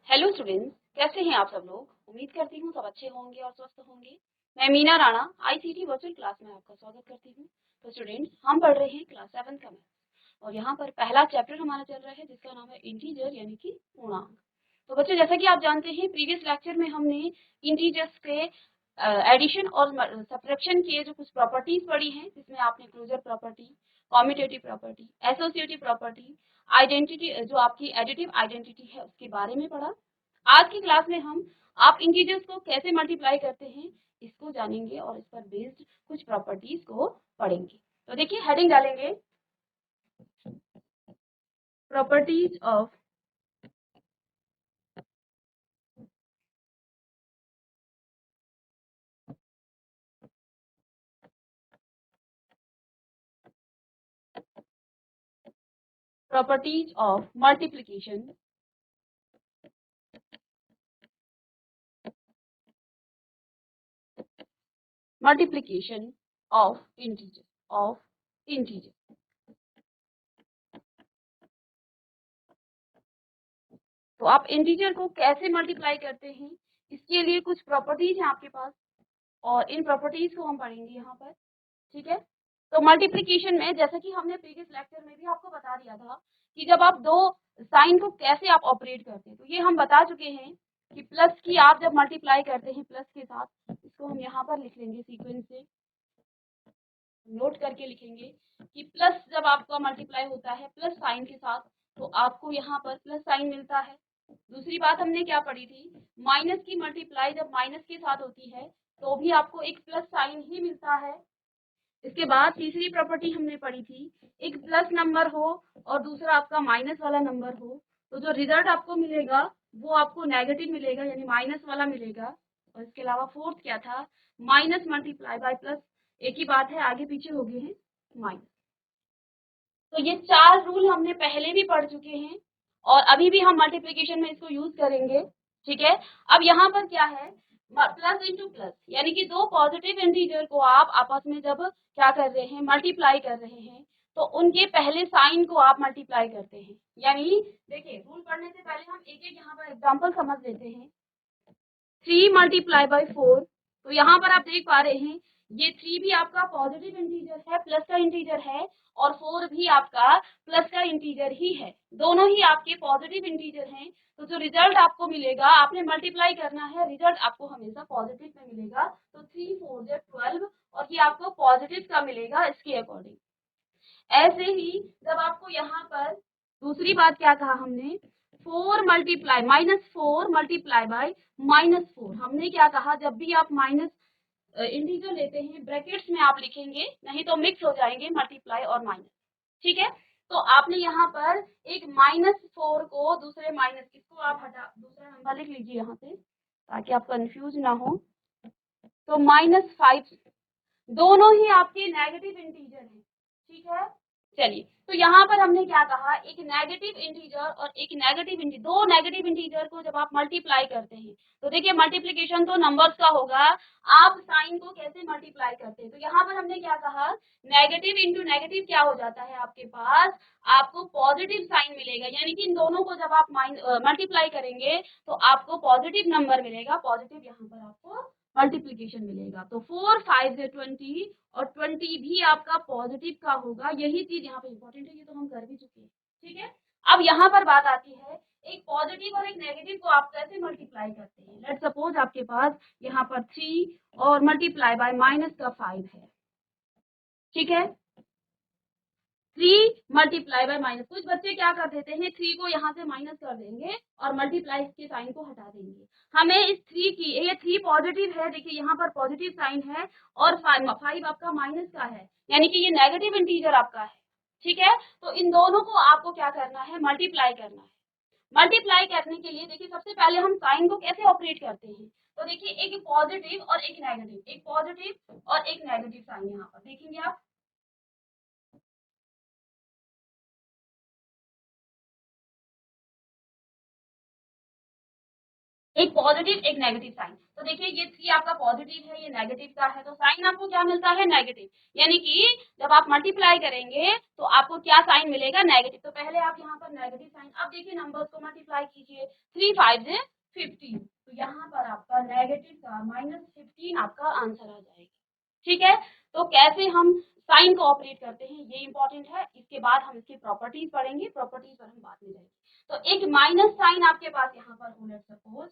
Hello students, कैसे हैं आप सब लोग। उम्मीद करती हूँ सब अच्छे होंगे और स्वस्थ होंगे। मैं Meena Rana ICT virtual class में आपका स्वागत करती हूँ। तो स्टूडेंट्स, हम पढ़ रहे हैं क्लास 7 का मैथ्स और यहाँ पर पहला चैप्टर हमारा चल रहा है जिसका नाम है इंटीजर यानी कि पूर्णांक। तो बच्चों, जैसा कि आप जानते हैं प्रीवियस लेक्चर में हमने इंटीजर्स के एडिशन और सब्ट्रैक्शन के जो कुछ प्रॉपर्टीज पढ़ी हैं, जिसमें आपने closure property, commutative property, associative property, identity जो आपकी एडिटिव आइडेंटिटी है उसके बारे में पढ़ा। आज की क्लास में हम आप इंटीजर्स को कैसे मल्टीप्लाई करते हैं इसको जानेंगे और इस पर बेस्ड कुछ प्रॉपर्टीज को पढ़ेंगे। तो देखिए, हेडिंग डालेंगे properties of multiplication of integer. तो आप इंटीजर को कैसे मल्टीप्लाई करते हैं इसके लिए कुछ प्रॉपर्टीज हैं आपके पास और इन प्रॉपर्टीज को हम पढ़ेंगे यहाँ पर। ठीक है। तो मल्टीप्लिकेशन में जैसा कि हमने प्रीवियस लेक्चर में भी आपको बता दिया था कि जब आप दो साइन को कैसे आप ऑपरेट करते हैं, तो ये हम बता चुके हैं कि प्लस की आप जब मल्टीप्लाई करते हैं प्लस के साथ, इसको हम यहाँ पर लिख लेंगे सीक्वेंस से, नोट करके लिखेंगे कि प्लस जब आपका मल्टीप्लाई होता है प्लस साइन के साथ तो आपको यहाँ पर प्लस साइन मिलता है। दूसरी बात हमने क्या पढ़ी थी, माइनस की मल्टीप्लाई जब माइनस के साथ होती है तो भी आपको एक प्लस साइन ही मिलता है। इसके बाद तीसरी प्रॉपर्टी हमने पढ़ी थी, एक प्लस नंबर हो और दूसरा आपका माइनस वाला नंबर हो तो जो रिजल्ट आपको मिलेगा वो आपको नेगेटिव मिलेगा यानी माइनस वाला मिलेगा। और इसके अलावा फोर्थ क्या था, माइनस मल्टीप्लाई बाय प्लस, एक ही बात है, आगे पीछे हो गए हैं माइनस। तो ये चार रूल हमने पहले भी पढ़ चुके हैं और अभी भी हम मल्टीप्लिकेशन में इसको यूज करेंगे। ठीक है। अब यहाँ पर क्या है, प्लस इंटू प्लस यानी कि दो पॉजिटिव इंटीजर को आप आपस में जब क्या कर रहे हैं, मल्टीप्लाई कर रहे हैं, तो उनके पहले साइन को आप मल्टीप्लाई करते हैं। यानी देखिए, रूल पढ़ने से पहले हम एक एक यहाँ पर एग्जाम्पल समझ लेते हैं। 3 मल्टीप्लाई बाई 4, तो यहाँ पर आप देख पा रहे हैं ये 3 भी आपका पॉजिटिव इंटीजर है, प्लस का इंटीजर है, और 4 भी आपका प्लस का इंटीजर ही है, दोनों ही आपके पॉजिटिव इंटीजर हैं। तो जो रिजल्ट आपको मिलेगा, आपने मल्टीप्लाई करना है, रिजल्ट आपको हमेशा पॉजिटिव में मिलेगा। तो 3 4 12 और ये आपको पॉजिटिव का मिलेगा इसके अकॉर्डिंग। ऐसे ही जब आपको यहाँ पर दूसरी बात क्या कहा हमने, 4 मल्टीप्लाई -4 मल्टीप्लाई बाय -4, हमने क्या कहा, जब भी आप माइनस इंटीजर लेते हैं ब्रैकेट्स में आप लिखेंगे, नहीं तो मिक्स हो जाएंगे मल्टीप्लाई और माइनस। ठीक है। तो आपने यहाँ पर एक -4 को दूसरे माइनस, इसको आप हटा दूसरा नंबर लिख लीजिए यहाँ से ताकि आप कंफ्यूज ना हो। तो -5, दोनों ही आपके नेगेटिव इंटीजर हैं। ठीक है। चलिए, तो यहाँ पर हमने क्या कहा, एक नेगेटिव इंटीजर और एक नेगेटिव इंटीजर, दो नेगेटिव इंटीजर को जब आप मल्टीप्लाई करते हैं तो देखिए, मल्टीप्लिकेशन तो नंबर्स का होगा, आप साइन को कैसे मल्टीप्लाई करते हैं। तो यहाँ पर हमने क्या कहा, नेगेटिव इंटू नेगेटिव क्या हो जाता है आपके पास, आपको पॉजिटिव साइन मिलेगा, यानी कि इन दोनों को जब आप मल्टीप्लाई करेंगे तो आपको पॉजिटिव नंबर मिलेगा, पॉजिटिव यहाँ पर आपको मल्टीप्लिकेशन मिलेगा। तो 4 5 से 20 और 20 भी आपका पॉजिटिव का होगा, यही चीज यहाँ पे इंपॉर्टेंट है, ये तो हम कर भी चुके हैं। ठीक है। अब यहाँ पर बात आती है, एक पॉजिटिव और एक नेगेटिव को आप कैसे मल्टीप्लाई करते हैं। लेट सपोज आपके पास यहाँ पर 3 और मल्टीप्लाई बाय माइनस का 5 है। ठीक है। 3 मल्टीप्लाई बाय माइनस, कुछ बच्चे क्या कर देते हैं, 3 को यहाँ से माइनस कर देंगे और मल्टीप्लाई के साइन को हटा देंगे। हमें इस 3 की, ये 3 पॉजिटिव है, देखिए यहाँ पर पॉजिटिव साइन है और 5 आपका माइनस का है, यानी कि ये नेगेटिव इंटीजर आपका है। ठीक है। तो इन दोनों को आपको क्या करना है, मल्टीप्लाई करना है। मल्टीप्लाई करने के लिए देखिए, सबसे पहले हम साइन को कैसे ऑपरेट करते हैं। तो देखिए, एक पॉजिटिव और एक नेगेटिव, एक पॉजिटिव और एक नेगेटिव साइन यहाँ पर देखेंगे आप। एक पॉजिटिव एक नेगेटिव साइन। तो देखिए ये 3 आपका पॉजिटिव है, ये नेगेटिव का है, तो साइन आपको क्या मिलता है? नेगेटिव। यानी कि जब आप मल्टीप्लाई करेंगे तो आपको क्या साइन मिलेगा? नेगेटिव। तो पहले आप यहाँ पर नेगेटिव साइन, अब देखिए नंबर्स को मल्टीप्लाई कीजिए, 3 5 से 15, तो यहाँ पर आपका नेगेटिव का -15 आपका आंसर आ जाएगा। ठीक है, तो कैसे हम साइन को ऑपरेट करते हैं ये इंपॉर्टेंट है। इसके बाद हम इसकी प्रॉपर्टीज पढ़ेंगे, प्रॉपर्टीज पर हम बात में जाएंगे। तो एक माइनस साइन आपके पास यहाँ पर हो, लेट्स सपोज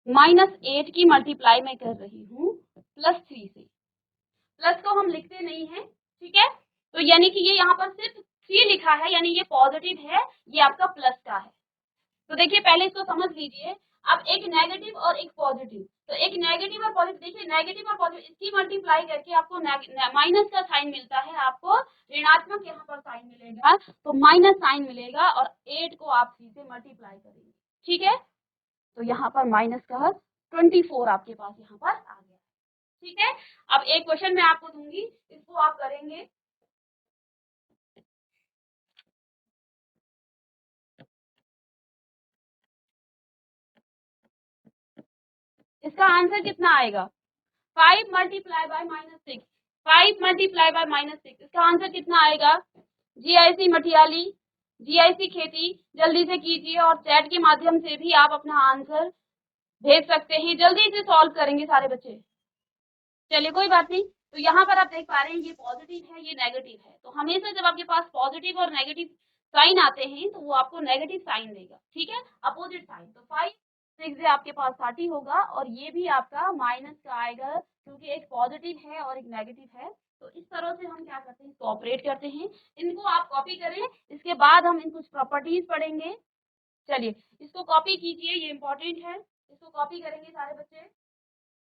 -8 की मल्टीप्लाई मैं कर रही हूँ +3 से। प्लस को हम लिखते नहीं है, ठीक है, तो यानी कि ये यहाँ पर सिर्फ 3 लिखा है, यानी ये पॉजिटिव है, ये आपका प्लस का है। तो देखिए पहले इसको समझ लीजिए। अब एक नेगेटिव और एक पॉजिटिव, तो एक नेगेटिव और पॉजिटिव, देखिए नेगेटिव और पॉजिटिव इसकी मल्टीप्लाई करके आपको माइनस का साइन मिलता है, आपको ऋणात्मक यहाँ पर साइन मिलेगा, तो माइनस साइन मिलेगा, और 8 को आप 3 से मल्टीप्लाई करेंगे। ठीक है, तो यहाँ पर माइनस का 24 आपके पास यहाँ पर आ गया। ठीक है, अब एक क्वेश्चन मैं आपको दूंगी, इसको आप करेंगे। इसका आंसर कितना आएगा? 5 मल्टीप्लाई बाय -6, 5 मल्टीप्लाई बाय -6, इसका आंसर कितना आएगा? जीआईसी मटियाली, जीआईसी खेती, जल्दी से कीजिए, और चैट के माध्यम से भी आप अपना आंसर भेज सकते हैं। जल्दी से सॉल्व करेंगे सारे बच्चे। चलिए कोई बात नहीं। तो यहाँ पर आप देख पा रहे हैं ये पॉजिटिव है, ये नेगेटिव है, तो हमेशा जब आपके पास पॉजिटिव और नेगेटिव साइन आते हैं तो वो आपको नेगेटिव साइन देगा। ठीक है, अपोजिट साइन। तो 5 6 से आपके पास 30 होगा, और ये भी आपका माइनस का आएगा, क्योंकि एक पॉजिटिव है और एक नेगेटिव है। तो इस तरह से हम क्या करते हैं, इसको ऑपरेट करते हैं। इनको आप कॉपी करें, इसके बाद हम इन कुछ प्रॉपर्टीज पढ़ेंगे। चलिए इसको कॉपी कीजिए, ये इंपॉर्टेंट है, इसको कॉपी करेंगे सारे बच्चे।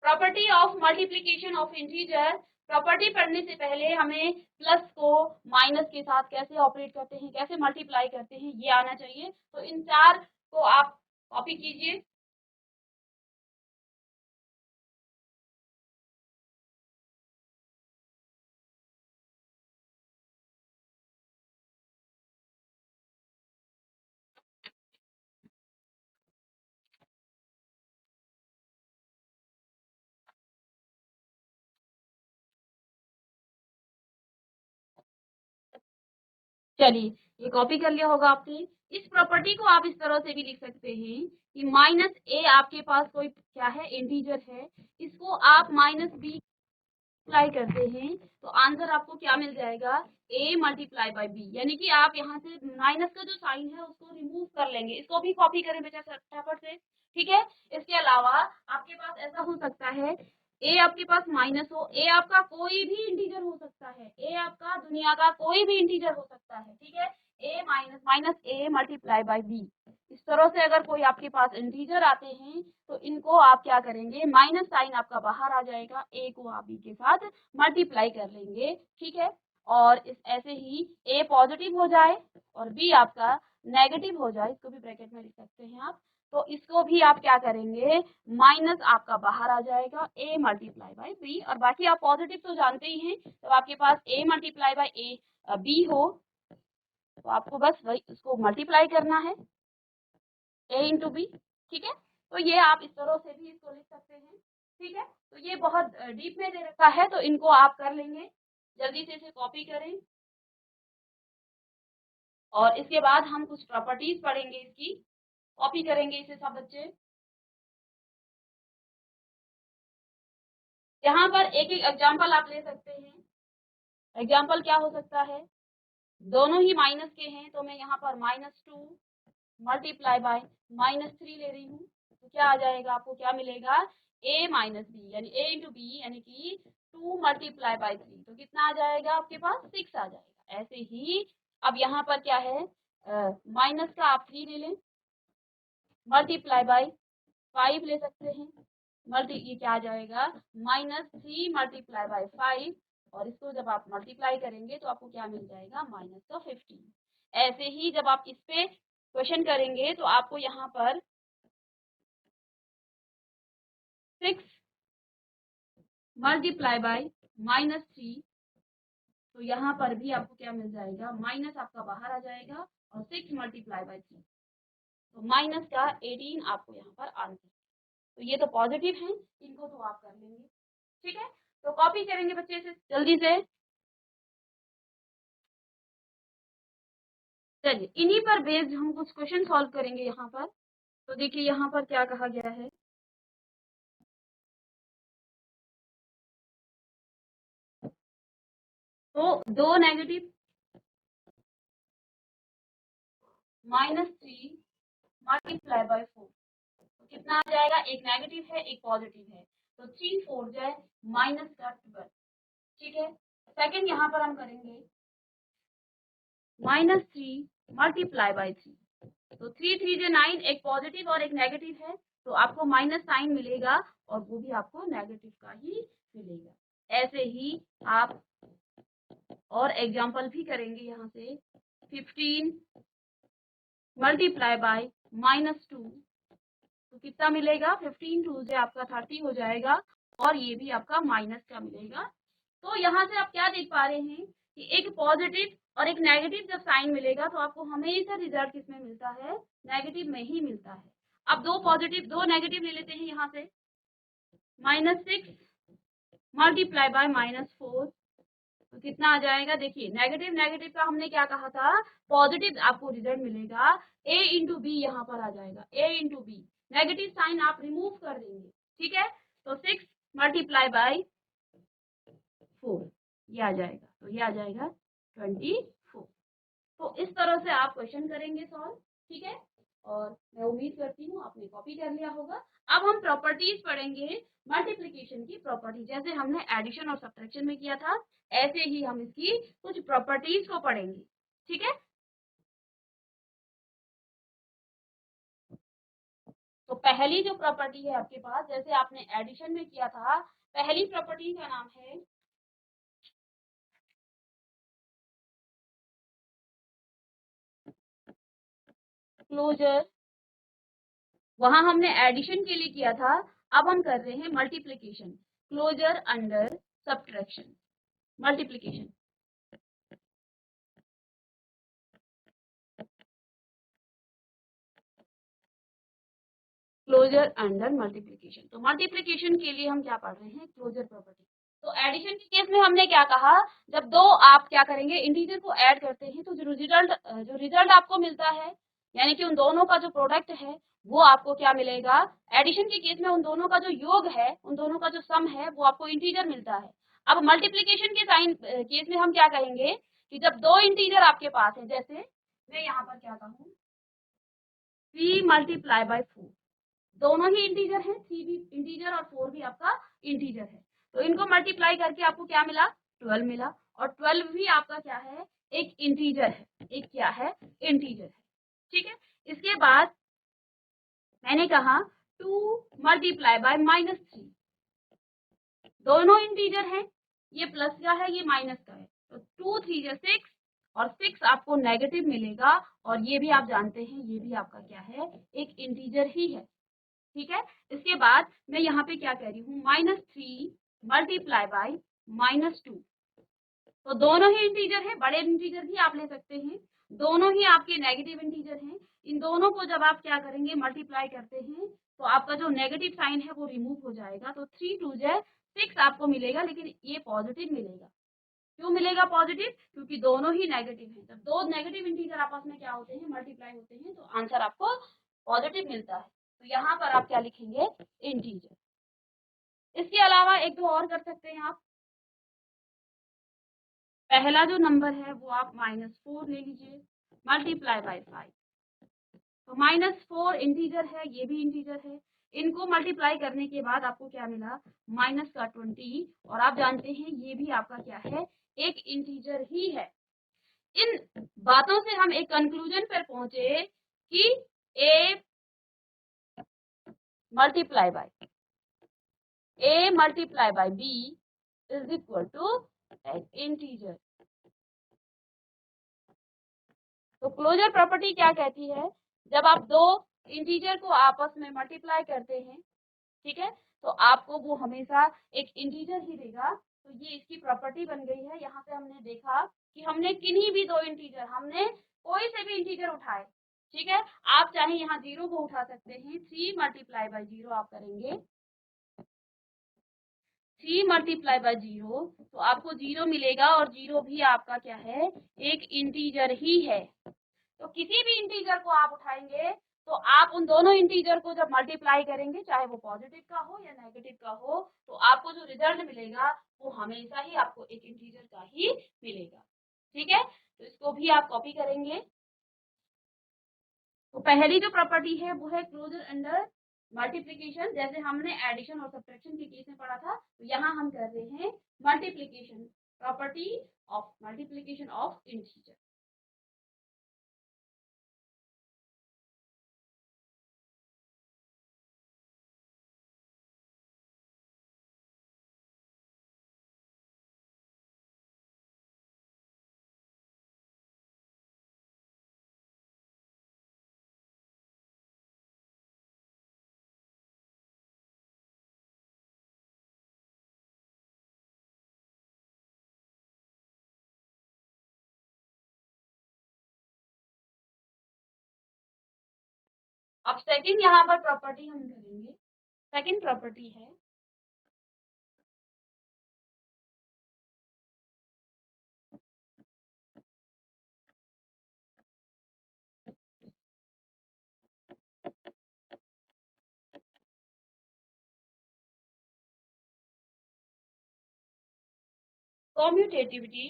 Property of multiplication of integer. Property पढ़ने से पहले हमें प्लस को माइनस के साथ कैसे ऑपरेट करते हैं, कैसे मल्टीप्लाई करते हैं, ये आना चाहिए। तो इन 4 को आप कॉपी कीजिए। चलिए ये कॉपी कर लिया होगा आपने। इस प्रॉपर्टी को आप इस तरह से भी लिख सकते हैं कि -a आपके पास कोई क्या है, इंटीजर है, इसको आप -b मल्टीप्लाई करते हैं, तो आंसर आपको क्या मिल जाएगा? a multiply by b। यानी कि आप यहाँ से माइनस का जो साइन है उसको रिमूव कर लेंगे। इसको भी कॉपी करें बेटा फटाफट से। ठीक है, इसके अलावा आपके पास ऐसा हो सकता है, a आपके पास माइनस हो, a आपका कोई भी इंटीजर हो सकता है, a आपका दुनिया का कोई भी इंटीजर हो सकता है। ठीक है, a minus a multiply by b। इस तरह से अगर कोई आपके पास इंटीजर आते हैं तो इनको आप क्या करेंगे, माइनस साइन आपका बाहर आ जाएगा, a को आप b के साथ मल्टीप्लाई कर लेंगे। ठीक है, और इस ऐसे ही a पॉजिटिव हो जाए और b आपका नेगेटिव हो जाए, इसको भी ब्रैकेट में लिख सकते हैं आप, तो इसको भी आप क्या करेंगे, माइनस आपका बाहर आ जाएगा, a मल्टीप्लाई बाय b। और बाकी आप पॉजिटिव तो जानते ही हैं, तो आपके पास a multiply by a b हो, तो आपको बस वही उसको मल्टीप्लाई करना है, a इंटू बी। ठीक है, तो ये आप इस तरह से भी इसको लिख सकते हैं। ठीक है, तो ये बहुत डीप में दे रखा है, तो इनको आप कर लेंगे। जल्दी से इसे कॉपी करें, और इसके बाद हम कुछ प्रॉपर्टीज पढ़ेंगे, इसकी कॉपी करेंगे इसे सब बच्चे। यहाँ पर एक एक एग्जाम्पल आप ले सकते हैं। एग्जाम्पल क्या हो सकता है, दोनों ही माइनस के हैं, तो मैं यहाँ पर -2 मल्टीप्लाई बाय -3 ले रही हूँ, तो क्या आ जाएगा, आपको क्या मिलेगा, a माइनस बी, यानी a इंटू बी, यानी कि 2 मल्टीप्लाई बाय 3, तो कितना आ जाएगा आपके पास, 6 आ जाएगा। ऐसे ही अब यहाँ पर क्या है, माइनस का आप 3 ले लें, मल्टीप्लाई बाय 5 ले सकते हैं, मल्टी ये क्या आ जाएगा, -3 मल्टीप्लाई बाय 5, और इसको जब आप मल्टीप्लाई करेंगे तो आपको क्या मिल जाएगा, -15। ऐसे ही जब आप इस पे क्वेश्चन करेंगे तो आपको यहाँ पर 6 मल्टीप्लाई बाय -3, तो यहाँ पर भी आपको क्या मिल जाएगा, माइनस आपका बाहर आ जाएगा, और 6 मल्टीप्लाई बाय 3, तो माइनस का 18 आपको यहाँ पर आंसर। तो ये तो पॉजिटिव है, इनको तो आप कर लेंगे। ठीक है, तो कॉपी करेंगे बच्चे से जल्दी से। चलिए इन्हीं पर बेस्ड हम कुछ क्वेश्चन सॉल्व करेंगे यहाँ पर। तो देखिए यहाँ पर क्या कहा गया है, तो 2 नेगेटिव -3 मल्टीप्लाई बाय 4, तो कितना आ जाएगा, एक नेगेटिव है एक पॉजिटिव है, तो 3 4 जाए माइनस का 12। ठीक है, सेकंड यहाँ पर हम करेंगे -3 मल्टीप्लाई बाय 3, तो 3 3 जे 9, एक पॉजिटिव और एक नेगेटिव है, तो आपको माइनस साइन मिलेगा और वो भी आपको नेगेटिव का ही मिलेगा। ऐसे ही आप और एग्जाम्पल भी करेंगे यहाँ से, 15 मल्टीप्लाई बाय -2, तो कितना मिलेगा, 15 2 से आपका 30 हो जाएगा और ये भी आपका माइनस का मिलेगा। तो यहाँ से आप क्या देख पा रहे हैं कि एक पॉजिटिव और एक नेगेटिव जब साइन मिलेगा तो आपको हमेशा रिजल्ट किसमें मिलता है, नेगेटिव में ही मिलता है। अब दो पॉजिटिव दो नेगेटिव ले लेते हैं यहाँ से, -6 मल्टीप्लाई बाय -4, तो कितना आ जाएगा, देखिए नेगेटिव नेगेटिव का हमने क्या कहा था, पॉजिटिव आपको रिजल्ट मिलेगा, a इंटू बी यहाँ पर आ जाएगा, a into B, negative sign आप रिमूव कर देंगे। ठीक है, तो 6 मल्टीप्लाई बाय 4 ये आ जाएगा, तो ये आ जाएगा 24। तो इस तरह से आप क्वेश्चन करेंगे सॉल्व। ठीक है, और मैं उम्मीद करती हूँ आपने कॉपी कर लिया होगा। अब हम प्रॉपर्टीज पढ़ेंगे, मल्टीप्लिकेशन की प्रॉपर्टी, जैसे हमने एडिशन और सब्ट्रैक्शन में किया था ऐसे ही हम इसकी कुछ प्रॉपर्टीज को पढ़ेंगे। ठीक है, तो पहली जो प्रॉपर्टी है आपके पास, जैसे आपने एडिशन में किया था, पहली प्रॉपर्टी का नाम है क्लोजर। वहां हमने एडिशन के लिए किया था, अब हम कर रहे हैं multiplication, closure under subtraction, multiplication. Closure under multiplication, तो मल्टीप्लिकेशन के लिए हम क्या पढ़ रहे हैं, क्लोजर प्रॉपर्टी। तो एडिशन के केस में हमने क्या कहा, जब दो आप क्या करेंगे, इंटीजर को ऐड करते हैं, तो जो रिजल्ट आपको मिलता है, यानी कि उन दोनों का जो प्रोडक्ट है वो आपको क्या मिलेगा, एडिशन के केस में उन दोनों का जो योग है, उन दोनों का जो सम है वो आपको इंटीजर मिलता है। अब मल्टीप्लिकेशन के साइन केस में हम क्या कहेंगे कि जब दो इंटीजर आपके पास है, जैसे मैं यहाँ पर क्या कहूँ, 3 मल्टीप्लाई बाय 4, दोनों ही इंटीजर हैं, 3 भी इंटीजर और 4 भी आपका इंटीजर है, तो इनको मल्टीप्लाई करके आपको क्या मिला, 12 मिला, और 12 भी आपका क्या है, एक इंटीजर है, एक क्या है, इंटीजर है। ठीक है, इसके बाद मैंने कहा 2 मल्टीप्लाई बाय -3, दोनों इंटीजर हैं, ये प्लस का है ये माइनस का है, तो 2 3 जा 6 और 6 आपको नेगेटिव मिलेगा, और ये भी आप जानते हैं ये भी आपका क्या है, एक इंटीजर ही है। ठीक है, इसके बाद मैं यहाँ पे क्या कह रही हूँ, -3 मल्टीप्लाई बाय -2, तो दोनों ही इंटीजर है, बड़े इंटीजर भी आप ले सकते हैं, दोनों ही आपके नेगेटिव इंटीजर हैं। इन दोनों को जब आप क्या करेंगे, मल्टीप्लाई करते हैं, तो आपका जो नेगेटिव साइन है वो रिमूव हो जाएगा, तो 3 2 जा 6 आपको मिलेगा, लेकिन ये पॉजिटिव मिलेगा। क्यों मिलेगा पॉजिटिव, क्योंकि दोनों ही नेगेटिव हैं। जब दो नेगेटिव इंटीजर आपस में क्या होते हैं, मल्टीप्लाई होते हैं, तो आंसर आपको पॉजिटिव मिलता है। तो यहाँ पर आप क्या लिखेंगे, इंटीजर। इसके अलावा एक दो और कर सकते हैं आप, पहला जो नंबर है वो आप -4 ले लीजिए मल्टीप्लाई बाय 5, तो -4 इंटीजर है, ये भी इंटीजर है, इनको मल्टीप्लाई करने के बाद आपको क्या मिला, माइनस का 20, और आप जानते हैं ये भी आपका क्या है, एक इंटीजर ही है। इन बातों से हम एक कंक्लूजन पर पहुंचे कि a multiply by b is equal to integer. तो क्लोजर प्रॉपर्टी क्या कहती है, जब आप दो इंटीजर को आपस में मल्टीप्लाई करते हैं, ठीक है, तो आपको वो हमेशा एक इंटीजर ही देगा। तो ये इसकी प्रॉपर्टी बन गई है। यहाँ से हमने देखा कि हमने किन्हीं भी दो इंटीजर, हमने कोई से भी इंटीजर उठाए, ठीक है। आप चाहे यहाँ 0 को उठा सकते हैं, 3 मल्टीप्लाई बाई 0 आप करेंगे, 3 मल्टीप्लाई बाई 0 तो आपको 0 मिलेगा, और 0 भी आपका क्या है, एक इंटीजर ही है। तो किसी भी इंटीजर को आप उठाएंगे तो आप उन दोनों इंटीजर को जब मल्टीप्लाई करेंगे, चाहे वो पॉजिटिव का हो या नेगेटिव का हो, तो आपको जो रिजल्ट मिलेगा वो हमेशा ही आपको एक इंटीजर का ही मिलेगा, ठीक है। तो इसको भी आप कॉपी करेंगे। तो पहली जो प्रॉपर्टी है वो है क्लोजर अंडर मल्टीप्लिकेशन, जैसे हमने एडिशन और सब्ट्रैक्शन के केस में पढ़ा था, तो यहाँ हम कर रहे हैं multiplication, property of multiplication of integer. अब सेकंड यहाँ पर प्रॉपर्टी हम करेंगे, सेकंड प्रॉपर्टी है commutativity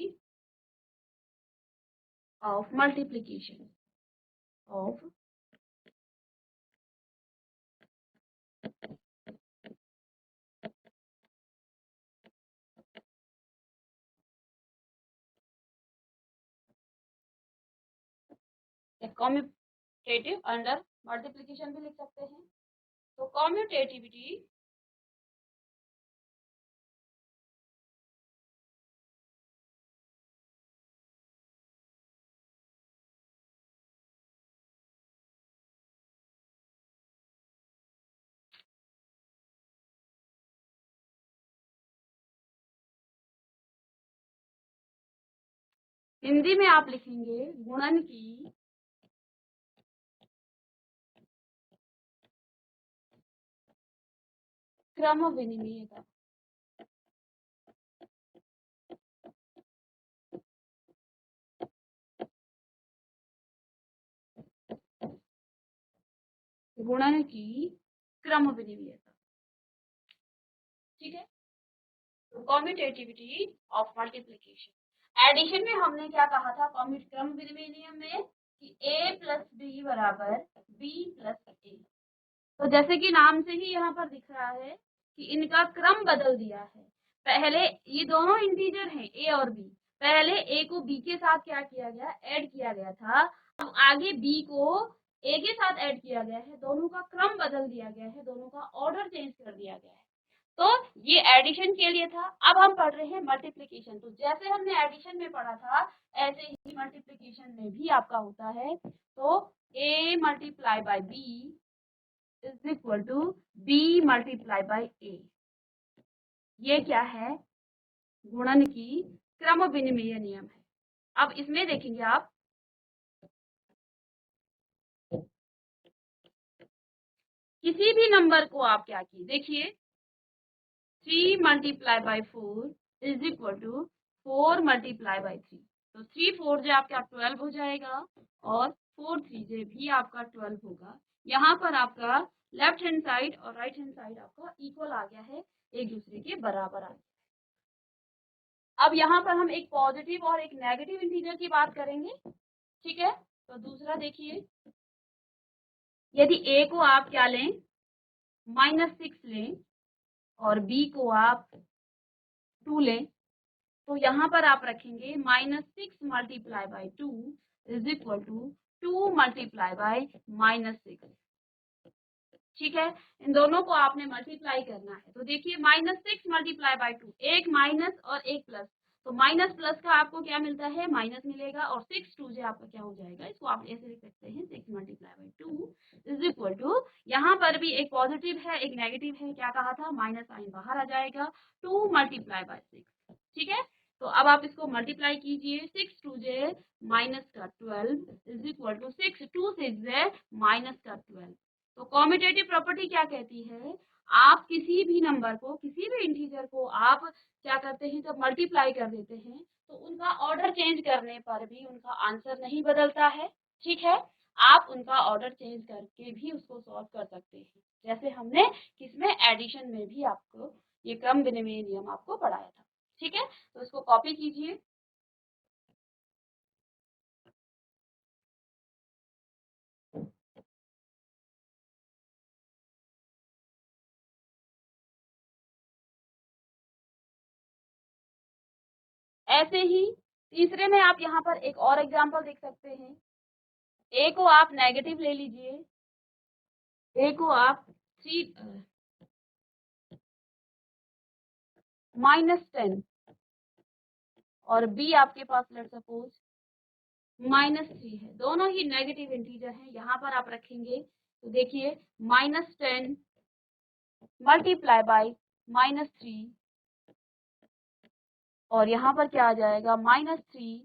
of multiplication of commutative under multiplication भी लिख सकते हैं। तो कॉम्यूटेटिविटी हिंदी में आप लिखेंगे गुणन की क्रम विनिमयता। गुणन की क्रम विनिमयता, ठीक है। कॉम्यूटेटिविटी ऑफ मल्टीप्लिकेशन, एडिशन में हमने क्या कहा था क्रम विनिमय नियम में कि a प्लस बी बराबर b प्लस ए। तो जैसे कि नाम से ही यहाँ पर दिख रहा है कि इनका क्रम बदल दिया है। पहले ये दोनों इंटीजर हैं a और b, पहले a को b के साथ क्या किया गया, ऐड किया गया था। अब आगे b को a के साथ ऐड किया गया है, दोनों का क्रम बदल दिया गया है, दोनों का ऑर्डर चेंज कर दिया गया है। तो ये एडिशन के लिए था। अब हम पढ़ रहे हैं मल्टीप्लिकेशन। तो जैसे हमने एडिशन में पढ़ा था ऐसे ही मल्टीप्लिकेशन में भी आपका होता है। तो a multiply by b is equal to b multiply by a। ये क्या है, गुणन की क्रम विनिमय नियम है। अब इसमें देखेंगे आप, किसी भी नंबर को आप क्या किए, देखिए 3 multiply by 4 is equal to 4 multiply by 3। तो 3 4 जे आपका 12 हो जाएगा, और 4 3 जे भी आपका 12 होगा। यहाँ पर आपका लेफ्ट हैंड साइड और राइट हैंड साइड आपका इक्वल आ गया है, एक दूसरे के बराबर आ गया। अब यहाँ पर हम एक पॉजिटिव और एक नेगेटिव इंटीजर की बात करेंगे, ठीक है। तो दूसरा देखिए, यदि a को आप क्या लें, -6 लें, और b को आप 2 लें, तो यहाँ पर आप रखेंगे -6 multiply by 2 is equal to 2 multiply by -6, ठीक है। इन दोनों को आपने मल्टीप्लाई करना है। तो देखिए -6 मल्टीप्लाई बाय 2, एक माइनस और एक प्लस, तो माइनस प्लस का आपको क्या मिलता है, माइनस मिलेगा, और 6 2 जे आपका क्या हो जाएगा, इसको आप ऐसे लिख सकते हैं 6 multiply by 2 is equal to, यहाँ पर भी एक पॉजिटिव है एक नेगेटिव है, क्या कहा था, माइनस साइन बाहर आ जाएगा, 2 मल्टीप्लाई बाय 6, ठीक है। तो अब आप इसको मल्टीप्लाई कीजिए, 6 2 जे माइनस का 12 इज इक्वल टू 6 2 6 जे माइनस का 12। तो कॉम्यूटेटिव प्रॉपर्टी क्या कहती है, आप किसी भी नंबर को, किसी भी इंटीजर को आप क्या करते हैं, जब मल्टीप्लाई कर देते हैं तो उनका ऑर्डर चेंज करने पर भी उनका आंसर नहीं बदलता है। ठीक है, आप उनका ऑर्डर चेंज करके भी उसको सॉल्व कर सकते हैं, जैसे हमने किसमें, एडिशन में भी आपको ये क्रम विनिमय नियम आपको पढ़ाया था। ठीक है, तो इसको कॉपी कीजिए। ऐसे ही तीसरे में आप यहाँ पर एक और एग्जांपल देख सकते हैं। ए को आप नेगेटिव ले लीजिए, ए को आप -10 और बी आपके पास लेट सपोज -3 है, दोनों ही नेगेटिव इंटीजर हैं। यहाँ पर आप रखेंगे तो देखिए -10 मल्टीप्लाई बाय -3 और यहाँ पर क्या आ जाएगा, -3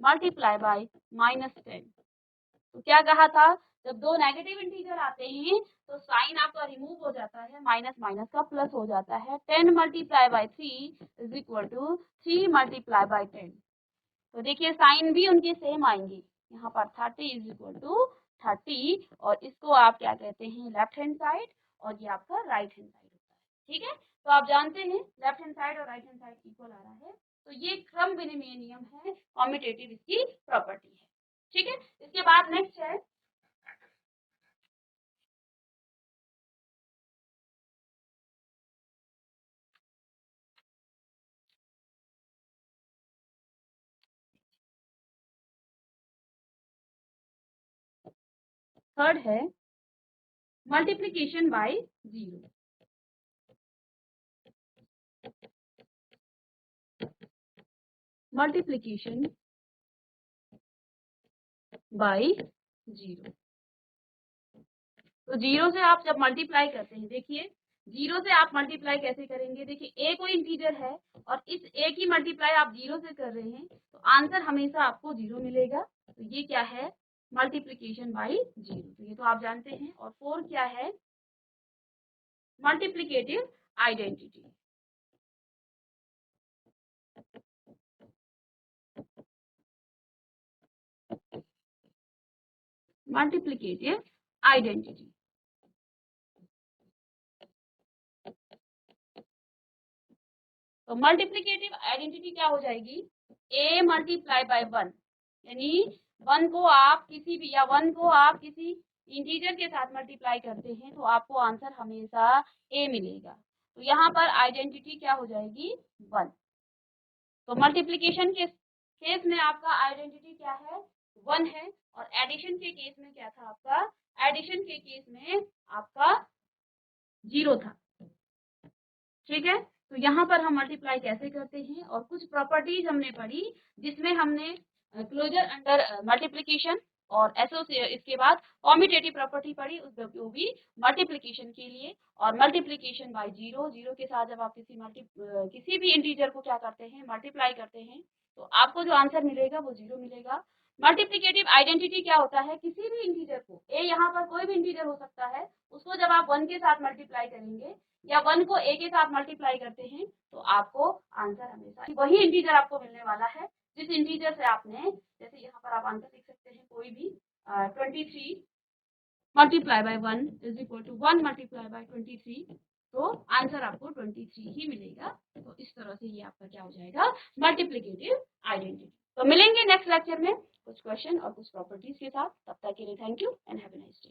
मल्टीप्लाई बाय -10। तो क्या कहा था, जब दो नेगेटिव इंटीजर आते हैं तो साइन आपका रिमूव हो जाता है, माइनस माइनस का प्लस हो जाता है। 10 multiply by 3 is equal to 3 multiply by 10। तो देखिए साइन भी उनके सेम आएंगे, यहाँ पर 30 इज इक्वल टू 30 और इसको आप क्या कहते हैं, लेफ्ट हैंड साइड और ये आपका राइट हैंड साइड होता है। ठीक है, तो आप जानते हैं लेफ्ट हैंड साइड और राइट हैंड साइड इक्वल आ रहा है, तो ये क्रम विनिमय नियम है, कॉम्यूटेटिव इसकी प्रॉपर्टी है। ठीक है, इसके बाद नेक्स्ट है थर्ड है multiplication by zero. Multiplication by zero, तो जीरो से आप जब मल्टीप्लाई करते हैं, देखिए जीरो से आप मल्टीप्लाई कैसे करेंगे, देखिए ए कोई इंटीजर है और इस ए की मल्टीप्लाई आप जीरो से कर रहे हैं तो आंसर हमेशा आपको जीरो मिलेगा। तो ये क्या है, मल्टीप्लिकेशन बाय जीरो, तो ये तो आप जानते हैं। और फोर क्या है, मल्टीप्लिकेटिव आइडेंटिटी। मल्टीप्लिकेटिव आइडेंटिटी, तो मल्टीप्लिकेटिव आइडेंटिटी क्या हो जाएगी, a मल्टीप्लाई बाय 1, यानी 1 को आप किसी भी, या 1 को आप किसी इंटीजर के साथ मल्टीप्लाई करते हैं तो आपको आंसर हमेशा a मिलेगा। तो यहाँ पर आइडेंटिटी क्या हो जाएगी, 1। तो मल्टीप्लिकेशन के केस में आपका आइडेंटिटी क्या है, 1 है, और एडिशन के केस में क्या था आपका, एडिशन के केस में आपका 0 था। ठीक है, तो यहाँ पर हम मल्टीप्लाई कैसे करते हैं और कुछ प्रॉपर्टीज हमने पढ़ी जिसमें हमने क्लोजर अंडर मल्टीप्लिकेशन और एसोसिएट, इसके बाद कॉम्यूटेटिव प्रॉपर्टी पढ़ी उस वो भी मल्टीप्लिकेशन के लिए। और मल्टीप्लिकेशन बाय जीरो, जीरो के साथ जब आप किसी भी इंटीजर को क्या करते हैं, मल्टीप्लाई करते हैं तो आपको जो आंसर मिलेगा वो जीरो मिलेगा। मल्टीप्लिकेटिव आइडेंटिटी क्या होता है, किसी भी इंटीजर को, ए यहाँ पर कोई भी इंटीजर हो सकता है, उसको जब आप 1 के साथ मल्टीप्लाई करेंगे या 1 को a के साथ मल्टीप्लाई करते हैं तो आपको आंसर हमेशा वही इंटीजर आपको मिलने वाला है जिस इंटीजर से आपने, जैसे यहाँ पर आप आंसर लिख सकते हैं कोई भी 23 multiply by 1 is equal to 1 multiply by 23, तो आंसर आपको 23 ही मिलेगा। तो इस तरह से ये आपका क्या हो जाएगा, मल्टीप्लिकेटिव आइडेंटिटी। तो मिलेंगे नेक्स्ट लेक्चर में कुछ क्वेश्चन और कुछ प्रॉपर्टीज के साथ, तब तक के लिए thank you and have a nice day.